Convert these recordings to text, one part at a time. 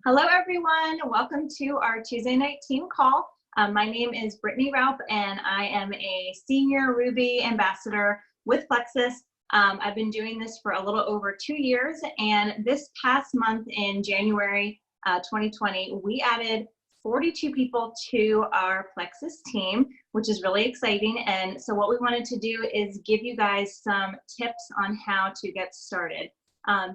Hello, everyone. Welcome to our Tuesday night team call. My name is Brittany Raup, and I am a senior Ruby ambassador with Plexus. I've been doing this for a little over 2 years, and this past month in January 2020, we added 42 people to our Plexus team, which is really exciting. And so what we wanted to do is give you guys some tips on how to get started.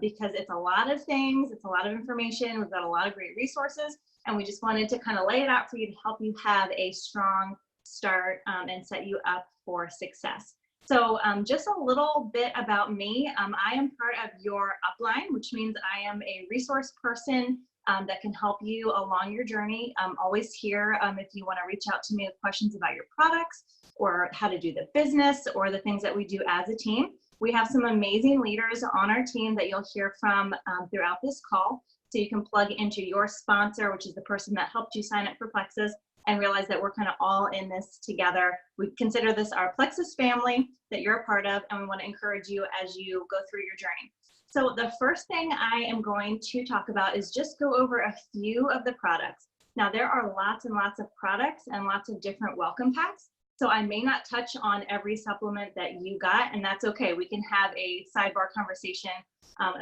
Because it's a lot of things, it's a lot of information, we've got a lot of great resources, and we just wanted to kind of lay it out for you to help you have a strong start and set you up for success. So just a little bit about me. I am part of your upline, which means I am a resource person that can help you along your journey. I'm always here if you want to reach out to me with questions about your products or how to do the business or the things that we do as a team. We have some amazing leaders on our team that you'll hear from throughout this call. So you can plug into your sponsor, which is the person that helped you sign up for Plexus, and realize that we're kind of all in this together. We consider this our Plexus family that you're a part of, and we want to encourage you as you go through your journey. So the first thing I am going to talk about is just go over a few of the products. Now, there are lots and lots of products and lots of different welcome packs. So I may not touch on every supplement that you got, and that's okay. We can have a sidebar conversation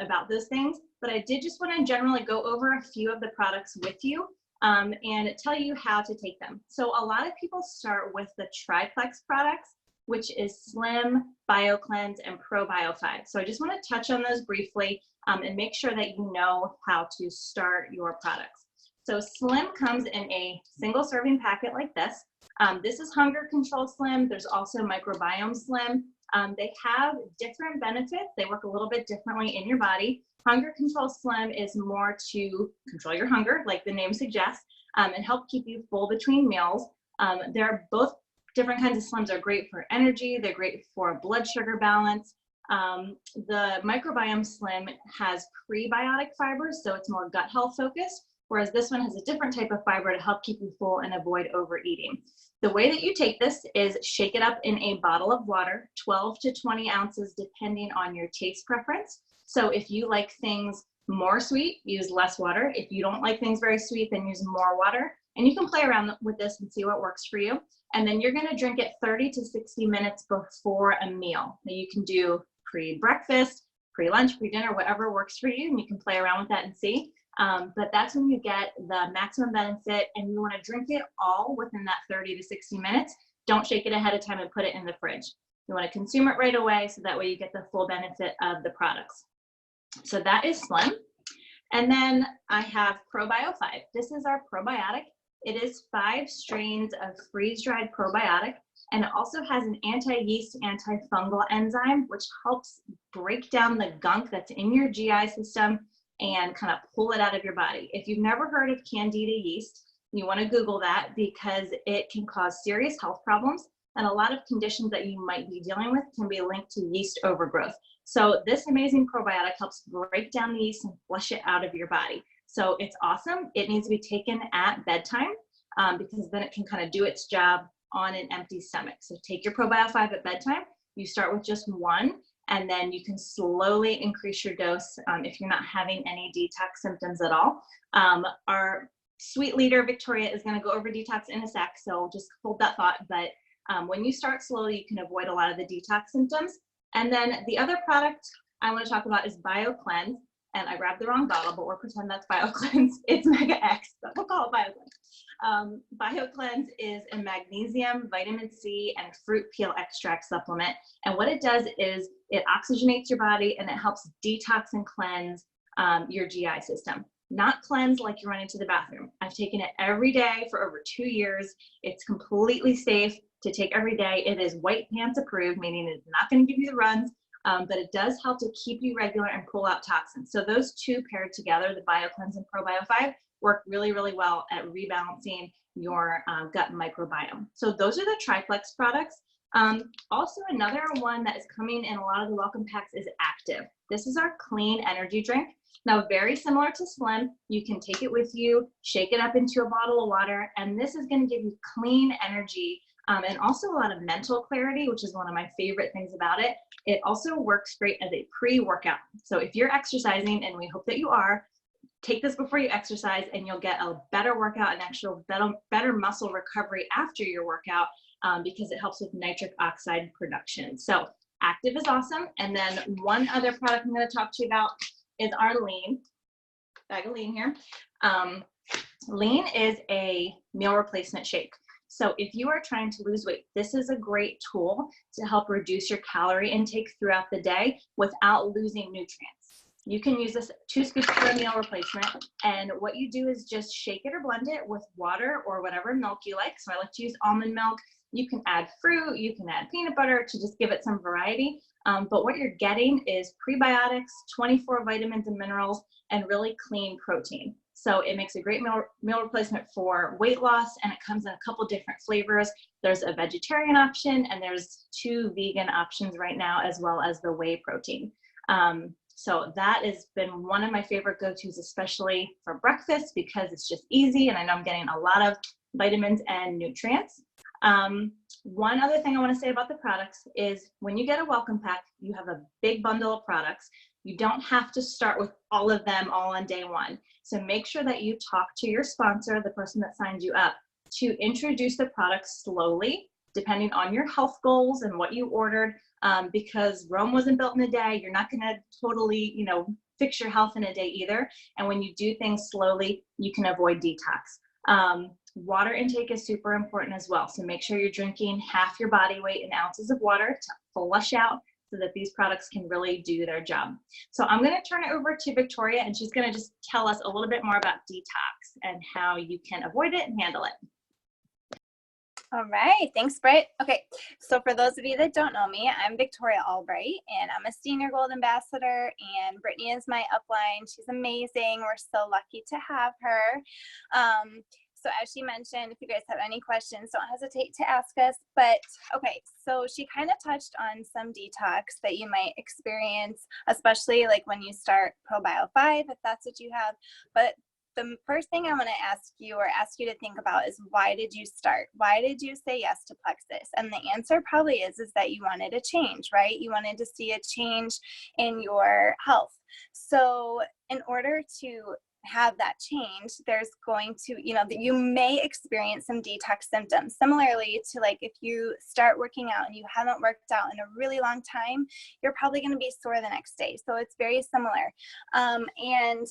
about those things, but I did just want to generally go over a few of the products with you and tell you how to take them. So a lot of people start with the Triplex products, which is Slim, BioCleanse, and ProBio5. So I just want to touch on those briefly and make sure that you know how to start your products. So Slim comes in a single serving packet like this. This is Hunger Control Slim. There's also Microbiome Slim. They have different benefits. They work a little bit differently in your body. Hunger Control Slim is more to control your hunger, like the name suggests, and help keep you full between meals. They're both different kinds of Slims are great for energy. They're great for blood sugar balance. The Microbiome Slim has prebiotic fibers, so it's more gut health focused, whereas this one has a different type of fiber to help keep you full and avoid overeating. The way that you take this is shake it up in a bottle of water, 12 to 20 ounces, depending on your taste preference. So if you like things more sweet, use less water. If you don't like things very sweet, then use more water. And you can play around with this and see what works for you. And then you're gonna drink it 30 to 60 minutes before a meal. Now you can do pre-breakfast, pre-lunch, pre-dinner, whatever works for you, and you can play around with that and see. But that's when you get the maximum benefit, and you want to drink it all within that 30 to 60 minutes. Don't shake it ahead of time and put it in the fridge. You want to consume it right away so that way you get the full benefit of the products. So that is Slim. And then I have ProBio5. This is our probiotic. It is 5 strains of freeze-dried probiotic, and it also has an anti-yeast, antifungal enzyme, which helps break down the gunk that's in your GI system and kind of pull it out of your body. If you've never heard of Candida yeast, you want to Google that because it can cause serious health problems, and a lot of conditions that you might be dealing with can be linked to yeast overgrowth. So this amazing probiotic helps break down the yeast and flush it out of your body. So it's awesome. It needs to be taken at bedtime because then it can kind of do its job on an empty stomach. So take your ProBio5 at bedtime. You start with just 1. And then you can slowly increase your dose if you're not having any detox symptoms at all. Our sweet leader, Victoria, is gonna go over detox in a sec, so just hold that thought. But when you start slowly, you can avoid a lot of the detox symptoms. And then the other product I wanna talk about is BioCleanse. And I grabbed the wrong bottle, but we'll pretend that's BioCleanse. It's Mega X, but we'll call it BioCleanse. BioCleanse is a magnesium, vitamin C, and fruit peel extract supplement. And what it does is it oxygenates your body and it helps detox and cleanse your GI system. Not cleanse like you're running to the bathroom. I've taken it every day for over 2 years. It's completely safe to take every day. It is white pants approved, meaning it's not going to give you the runs. But it does help to keep you regular and pull out toxins. So those two paired together, the BioCleanse and ProBio5, work really, really well at rebalancing your gut microbiome. So those are the Triplex products. Also, another one that is coming in a lot of the welcome packs is Active. This is our clean energy drink. Now, very similar to Slim, you can take it with you, shake it up into a bottle of water, and this is going to give you clean energy and also a lot of mental clarity, which is one of my favorite things about it. It also works great as a pre-workout. So if you're exercising, and we hope that you are, take this before you exercise and you'll get a better workout and actual better muscle recovery after your workout because it helps with nitric oxide production. So active is awesome. And then one other product I'm going to talk to you about is our lean. Bag of lean here. Lean is a meal replacement shake. So if you are trying to lose weight, this is a great tool to help reduce your calorie intake throughout the day without losing nutrients. You can use this 2 scoops for a meal replacement. And what you do is just shake it or blend it with water or whatever milk you like. So I like to use almond milk. You can add fruit, you can add peanut butter to just give it some variety. But what you're getting is prebiotics, 24 vitamins and minerals, and really clean protein. So it makes a great meal replacement for weight loss, and it comes in a couple different flavors. There's a vegetarian option, and there's 2 vegan options right now, as well as the whey protein. So that has been one of my favorite go-tos, especially for breakfast, because it's just easy, and I know I'm getting a lot of vitamins and nutrients. One other thing I want to say about the products is when you get a welcome pack, you have a big bundle of products. You don't have to start with all of them all on day one. So make sure that you talk to your sponsor, the person that signed you up, to introduce the products slowly, depending on your health goals and what you ordered, because Rome wasn't built in a day. You're not going to totally, fix your health in a day either. And when you do things slowly, you can avoid detox. Water intake is super important as well. So make sure you're drinking half your body weight in ounces of water to flush out so that these products can really do their job. So I'm going to turn it over to Victoria, and she's going to just tell us a little bit more about detox and how you can avoid it and handle it. All right, thanks, Britt. Okay, so for those of you that don't know me, I'm Victoria Albright, and I'm a Senior Gold Ambassador, and Brittany is my upline. She's amazing. We're so lucky to have her. So as she mentioned, if you guys have any questions, don't hesitate to ask us. But okay, so she kind of touched on some detox that you might experience, especially like when you start ProBio 5, if that's what you have. But the first thing I want to ask you to think about is, why did you start? Why did you say yes to Plexus? And the answer probably is that you wanted a change, right? You wanted to see a change in your health. So in order to have that change, there's going to, you may experience some detox symptoms, similarly to like if you start working out and you haven't worked out in a really long time, you're probably going to be sore the next day. So it's very similar. And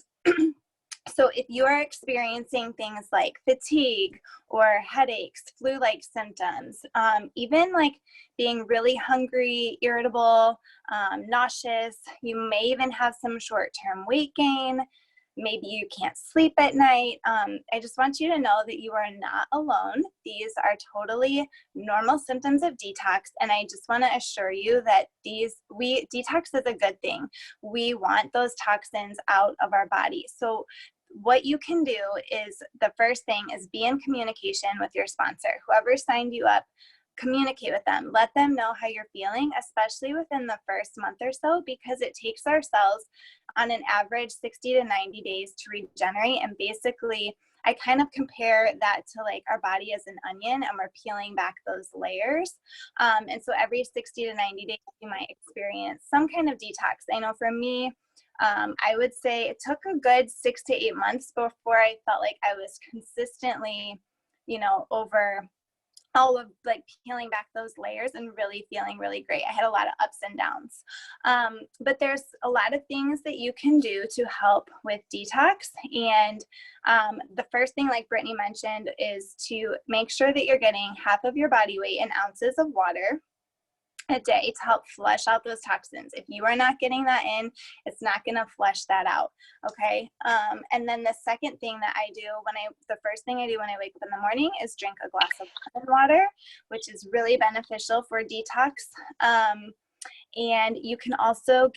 so if you are experiencing things like fatigue or headaches, flu-like symptoms, even like being really hungry, irritable, nauseous, you may even have some short-term weight gain. Maybe you can't sleep at night. I just want you to know that you are not alone. These are totally normal symptoms of detox. And I just want to assure you that detox is a good thing. We want those toxins out of our body. So what you can do is, the first thing is be in communication with your sponsor. Whoever signed you up, communicate with them. Let them know how you're feeling, especially within the first month or so, because it takes our cells on an average 60 to 90 days to regenerate. And basically, I kind of compare that to like our body as an onion, and we're peeling back those layers. And so every 60 to 90 days, you might experience some kind of detox. I know for me, I would say it took a good 6 to 8 months before I felt like I was consistently, over all of like peeling back those layers and really feeling really great. I had a lot of ups and downs. But there's a lot of things that you can do to help with detox. And the first thing, like Brittany mentioned, is to make sure that you're getting half of your body weight in ounces of water a day to help flush out those toxins. If you are not getting that in, it's not going to flush that out. Okay. And then the second thing that I do the first thing I do when I wake up in the morning is drink a glass of lemon water, which is really beneficial for detox. And you can also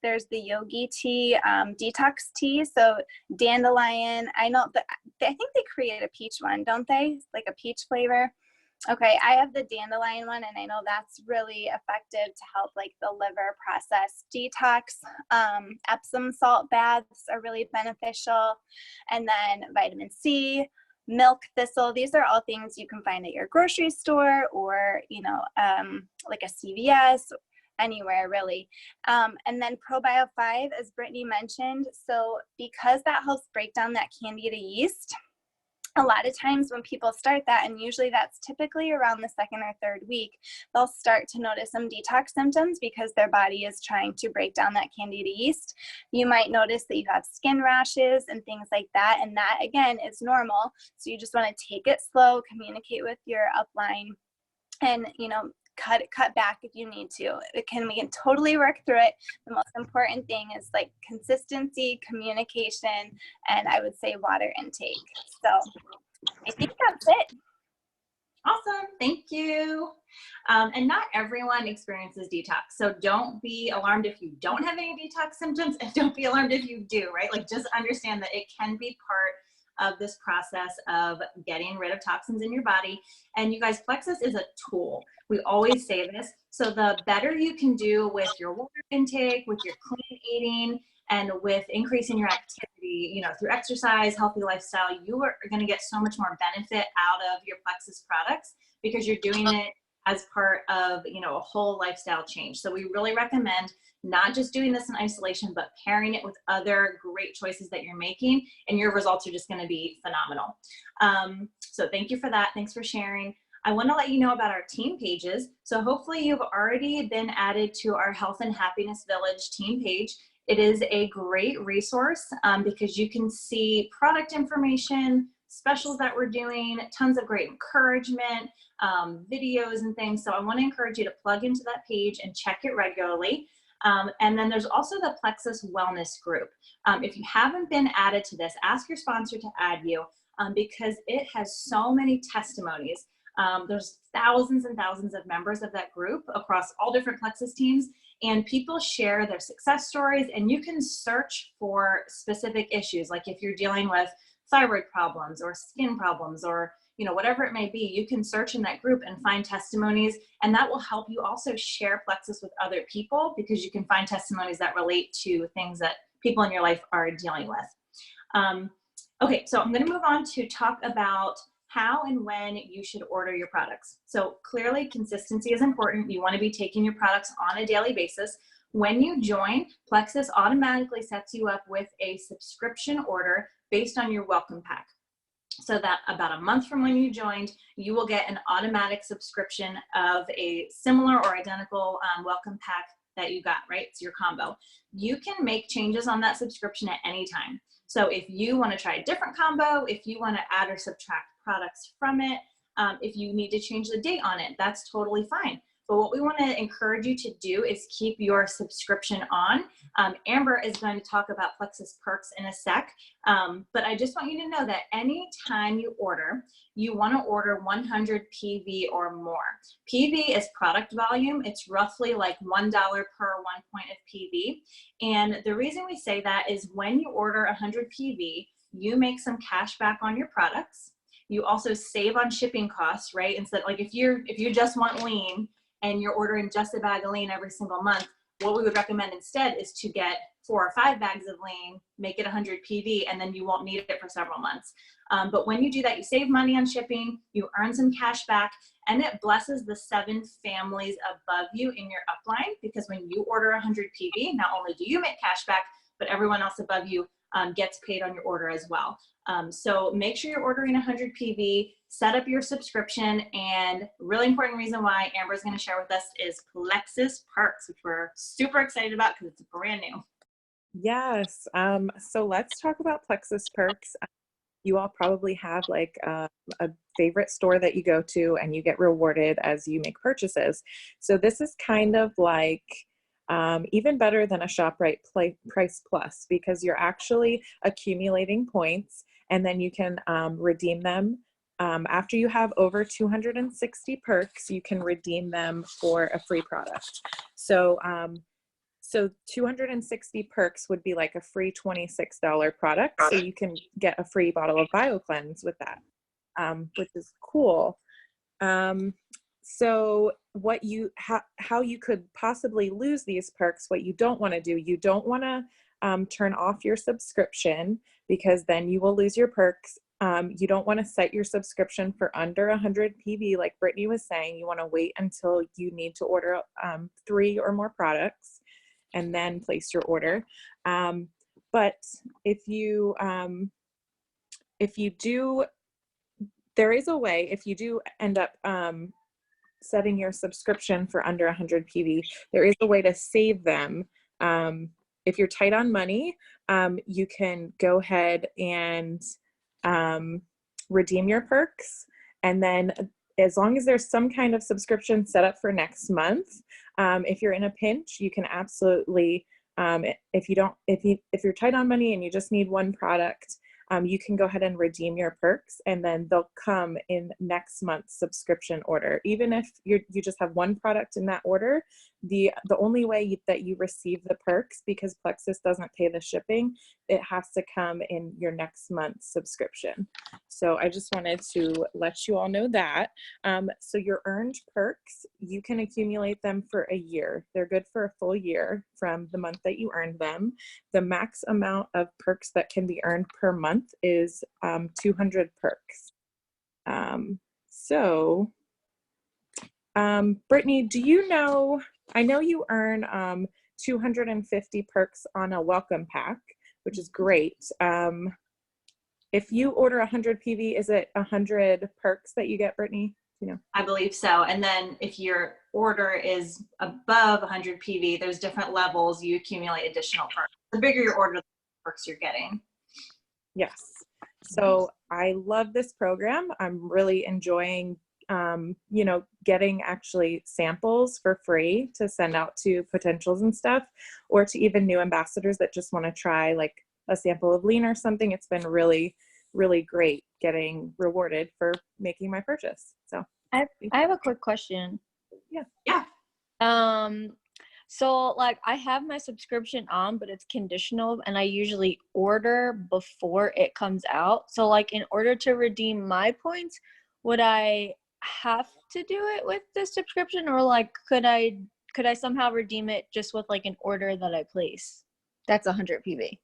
there's the yogi tea, detox tea. So dandelion, I think they create a peach one, don't they? Like a peach flavor. Okay, I have the dandelion one, and I know that's really effective to help like the liver process detox. Epsom salt baths are really beneficial. And then vitamin C, milk thistle. These are all things you can find at your grocery store or, like a CVS. anywhere really. And then ProBio 5, as Brittany mentioned, so because that helps break down that candida yeast, a lot of times when people start that, and usually that's typically around the 2nd or 3rd week, they'll start to notice some detox symptoms because their body is trying to break down that candida yeast. You might notice that you have skin rashes and things like that, and that again is normal. So you just want to take it slow, communicate with your upline, and cut back if you need to. We can totally work through it. The most important thing is like consistency, communication, and I would say water intake. So I think that's it. Awesome, thank you. And not everyone experiences detox, so don't be alarmed if you don't have any detox symptoms, and don't be alarmed if you do, right? Like, just understand that it can be part of this process of getting rid of toxins in your body. And you guys, Plexus is a tool. We always say this. So the better you can do with your water intake, with your clean eating, and with increasing your activity, through exercise, healthy lifestyle, you are going to get so much more benefit out of your Plexus products because you're doing it as part of, a whole lifestyle change. So we really recommend not just doing this in isolation, but pairing it with other great choices that you're making, and your results are just going to be phenomenal. So thank you for that. Thanks for sharing. I want to let you know about our team pages. So hopefully you've already been added to our Health and Happiness Village team page. It is a great resource because you can see product information, specials that we're doing, tons of great encouragement, videos and things. So I want to encourage you to plug into that page and check it regularly. And then there's also the Plexus Wellness Group. If you haven't been added to this, ask your sponsor to add you because it has so many testimonies. There's thousands and thousands of members of that group across all different Plexus teams, and people share their success stories, and you can search for specific issues. Like if you're dealing with thyroid problems or skin problems or whatever it may be, you can search in that group and find testimonies, and that will help you also share Plexus with other people because you can find testimonies that relate to things that people in your life are dealing with. Okay, so I'm going to move on to talk about how and when you should order your products. So clearly consistency is important. You want to be taking your products on a daily basis. When you join, Plexus automatically sets you up with a subscription order based on your welcome pack. So that about a month from when you joined, you will get an automatic subscription of a similar or identical welcome pack that you got, right? It's your combo. You can make changes on that subscription at any time. So if you want to try a different combo, if you want to add or subtract products from it, if you need to change the date on it, that's totally fine. But what we want to encourage you to do is keep your subscription on. Amber is going to talk about Plexus Perks in a sec, but I just want you to know that anytime you order, you want to order 100 PV or more. PV is product volume. It's roughly like $1 per 1 point of PV. And the reason we say that is when you order 100 PV, you make some cash back on your products. You also save on shipping costs, right? Instead, like if you just want lean, and you're ordering just a bag of lean every single month, what we would recommend instead is to get 4 or 5 bags of lean, make it 100 PV, and then you won't need it for several months. But when you do that, you save money on shipping, you earn some cash back, and it blesses the 7 families above you in your upline, because when you order 100 PV, not only do you make cash back, but everyone else above you gets paid on your order as well. So make sure you're ordering 100 PV, set up your subscription, and really important reason why Amber is going to share with us is Plexus Perks, which we're super excited about because it's brand new. Yes. So let's talk about Plexus Perks. You all probably have like a favorite store that you go to and you get rewarded as you make purchases. So this is kind of like even better than a ShopRite Price Plus, because you're actually accumulating points and then you can redeem them. After you have over 260 perks, you can redeem them for a free product. So 260 perks would be like a free $26 product. So you can get a free bottle of BioCleanse with that, which is cool. So how you could possibly lose these perks, what you don't want to do, you don't want to turn off your subscription, because then you will lose your perks. You don't want to set your subscription for under 100 PV, like Brittany was saying. You want to wait until you need to order 3 or more products and then place your order. But if you do, there is a way, if you do end up setting your subscription for under 100 PV, there is a way to save them. If you're tight on money, you can go ahead and redeem your perks. And then as long as there's some kind of subscription set up for next month, if you're in a pinch, you can absolutely, if you're tight on money and you just need one product, you can go ahead and redeem your perks, and then they'll come in next month's subscription order. Even if you just have one product in that order, the only way that you receive the perks, because Plexus doesn't pay the shipping, it has to come in your next month's subscription. So I just wanted to let you all know that. So your earned perks, you can accumulate them for a year. They're good for a full year from the month that you earned them. The max amount of perks that can be earned per month is 200 perks. Brittany, do you know, I know you earn 250 perks on a welcome pack, which is great. If you order 100 PV, is it 100 perks that you get, Brittany? You know, I believe so. And then if your order is above 100 PV, there's different levels. You accumulate additional perks. The bigger your order, the more perks you're getting. Yes. So I love this program. I'm really enjoying, getting actually samples for free to send out to potentials and stuff, or to even new ambassadors that just want to try like a sample of lean or something. It's been really, really great getting rewarded for making my purchase. So I have a quick question. Yeah. So like I have my subscription on, but it's conditional, and I usually order before it comes out. So like in order to redeem my points, would I have to do it with the subscription, or like could I somehow redeem it just with like an order that I place? That's 100 PV.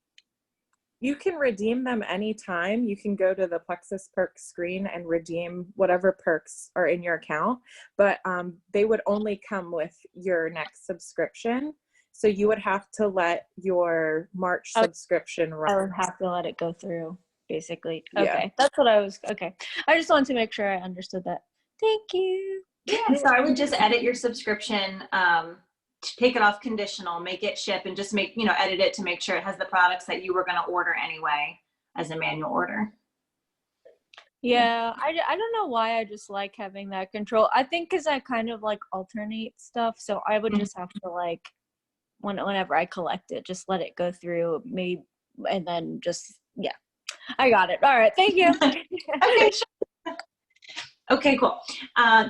You can redeem them anytime. You can go to the Plexus perks screen and redeem whatever perks are in your account, but they would only come with your next subscription. So you would have to let your March subscription run. I would have to let it go through, basically. Yeah. Okay, that's what okay. I just wanted to make sure I understood that. Thank you. Yeah, so I would just edit your subscription, take it off conditional, make it ship, and just edit it to make sure it has the products that you were going to order anyway as a manual order. Yeah, I don't know why I just like having that control. I think because I kind of like alternate stuff, so I would just have to like, whenever I collect it, just let it go through, maybe, and then just, yeah. I got it. All right, thank you. Okay, sure. Okay, cool.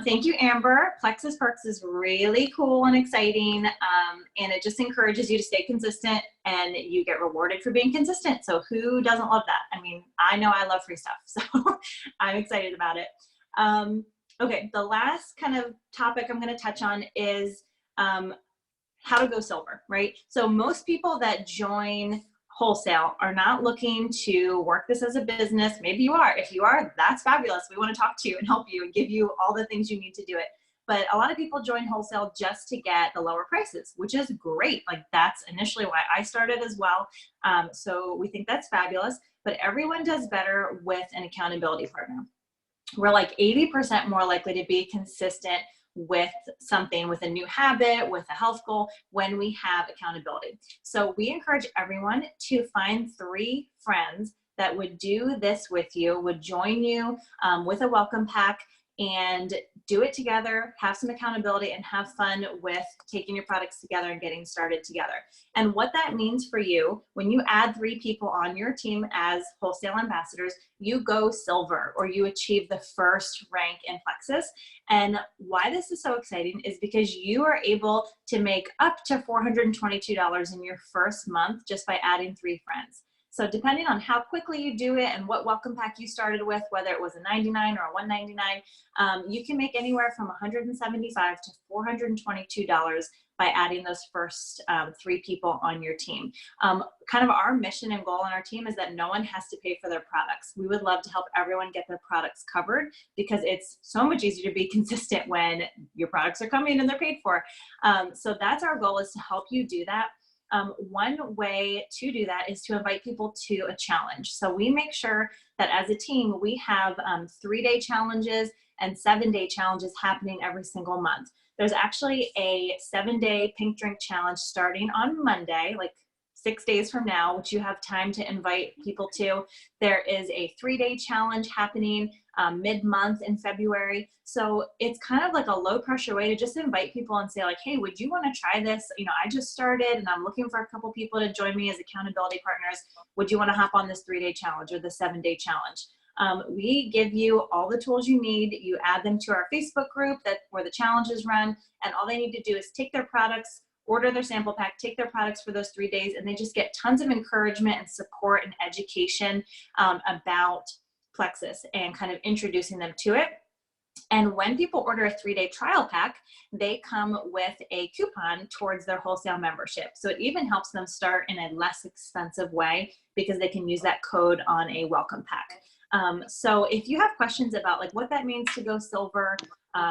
Thank you, Amber. Plexus Perks is really cool and exciting, and it just encourages you to stay consistent, and you get rewarded for being consistent. So who doesn't love that? I mean, I know I love free stuff, so I'm excited about it. Okay, the last kind of topic I'm going to touch on is how to go silver, right? So most people that join wholesale are not looking to work this as a business. Maybe you are. If you are, that's fabulous. We want to talk to you and help you and give you all the things you need to do it. But a lot of people join wholesale just to get the lower prices, which is great. Like that's initially why I started as well. So we think that's fabulous, but everyone does better with an accountability program. We're like 80% more likely to be consistent with something, with a new habit, with a health goal, when we have accountability. So we encourage everyone to find 3 friends that would do this with you, would join you with a welcome pack, and do it together, have some accountability, and have fun with taking your products together and getting started together. And what that means for you, when you add 3 people on your team as wholesale ambassadors, you go silver, or you achieve the first rank in Plexus. And why this is so exciting is because you are able to make up to $422 in your first month just by adding 3 friends. So depending on how quickly you do it and what welcome pack you started with, whether it was a 99 or a $199, you can make anywhere from $175 to $422 by adding those first 3 people on your team. Kind of our mission and goal on our team is that no one has to pay for their products. We would love to help everyone get their products covered because it's so much easier to be consistent when your products are coming and they're paid for. So that's our goal, is to help you do that. One way to do that is to invite people to a challenge. So we make sure that as a team, we have 3-day challenges and 7-day challenges happening every single month. There's actually a 7-day pink drink challenge starting on Monday, like 6 days from now, which you have time to invite people to. There is a 3-day challenge happening mid-month in February. So it's kind of like a low pressure way to just invite people and say like, hey, would you want to try this? You know, I just started and I'm looking for a couple people to join me as accountability partners. Would you want to hop on this 3-day challenge or the 7-day challenge? We give you all the tools you need. You add them to our Facebook group where the challenges run, and all they need to do is take their products, order their sample pack, take their products for those 3 days, and they just get tons of encouragement and support and education about Plexus and kind of introducing them to it. And when people order a 3-day trial pack, they come with a coupon towards their wholesale membership. So it even helps them start in a less expensive way because they can use that code on a welcome pack. So if you have questions about like what that means to go silver,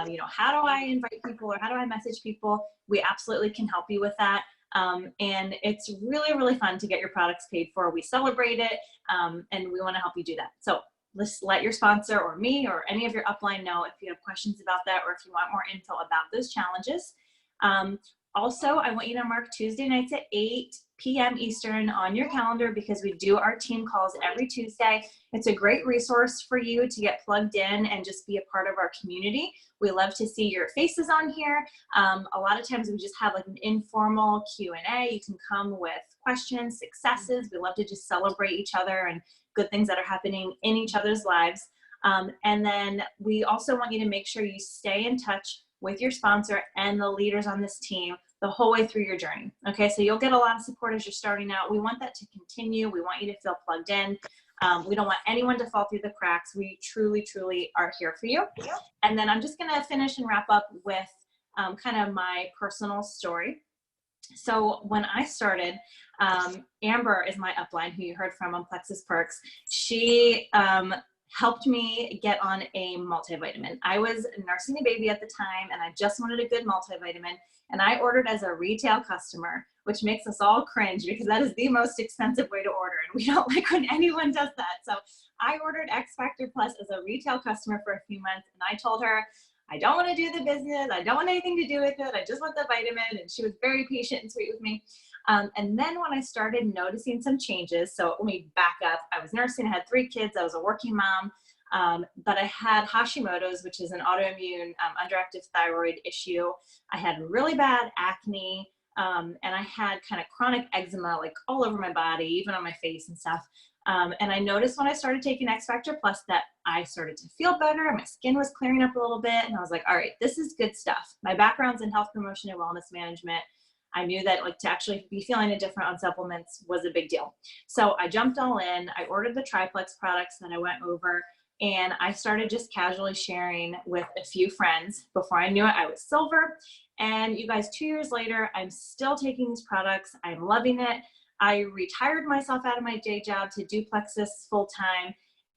you know, how do I invite people or how do I message people, we absolutely can help you with that. And it's really, really fun to get your products paid for. We celebrate it, and we want to help you do that. So let's let your sponsor or me or any of your upline know if you have questions about that or if you want more info about those challenges. Also, I want you to mark Tuesday nights at 8 p.m. Eastern on your calendar because we do our team calls every Tuesday. It's a great resource for you to get plugged in and just be a part of our community. We love to see your faces on here. A lot of times we just have like an informal Q&A. You can come with questions, successes. We love to just celebrate each other and good things that are happening in each other's lives. And then we also want you to make sure you stay in touch with your sponsor and the leaders on this team the whole way through your journey. Okay, so you'll get a lot of support as you're starting out. We want that to continue. We want you to feel plugged in. We don't want anyone to fall through the cracks. We truly, truly are here for you. And then I'm just gonna finish and wrap up with kind of my personal story. So when I started, Amber is my upline, who you heard from on Plexus Perks. She helped me get on a multivitamin. I was nursing a baby at the time and I just wanted a good multivitamin, and I ordered as a retail customer, which makes us all cringe because that is the most expensive way to order and we don't like when anyone does that. So I ordered X Factor Plus as a retail customer for a few months, and I told her, I don't want to do the business. I don't want anything to do with it. I just want the vitamin. And she was very patient and sweet with me. And then when I started noticing some changes, so let me back up. I was nursing, I had 3 kids. I was a working mom, but I had Hashimoto's, which is an autoimmune underactive thyroid issue. I had really bad acne, and I had kind of chronic eczema, like all over my body, even on my face and stuff. And I noticed when I started taking X Factor Plus that I started to feel better. My skin was clearing up a little bit. And I was like, all right, this is good stuff. My background's in health promotion and wellness management. I knew that like to actually be feeling different on supplements was a big deal. So I jumped all in. I ordered the Triplex products that I went over, and I started just casually sharing with a few friends. Before I knew it, I was silver. And you guys, 2 years later, I'm still taking these products. I'm loving it. I retired myself out of my day job to do Plexus full time.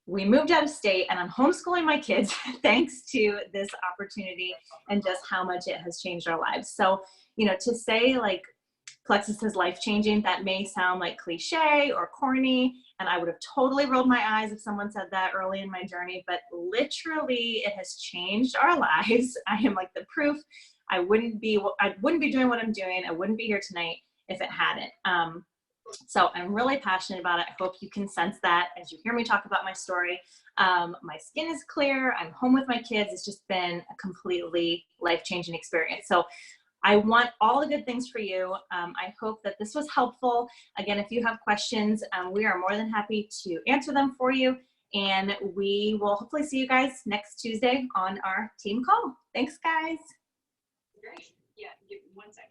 We moved out of state and I'm homeschooling my kids thanks to this opportunity and just how much it has changed our lives. So, you know, to say like Plexus is life-changing, that may sound like cliche or corny, and I would have totally rolled my eyes if someone said that early in my journey, but literally it has changed our lives. I am like the proof. I wouldn't be doing what I'm doing. I wouldn't be here tonight if it hadn't. So I'm really passionate about it. I hope you can sense that as you hear me talk about my story. My skin is clear. I'm home with my kids. It's just been a completely life-changing experience. So I want all the good things for you. I hope that this was helpful. Again, if you have questions, we are more than happy to answer them for you. And we will hopefully see you guys next Tuesday on our team call. Thanks, guys. Great. Yeah, give 1 second.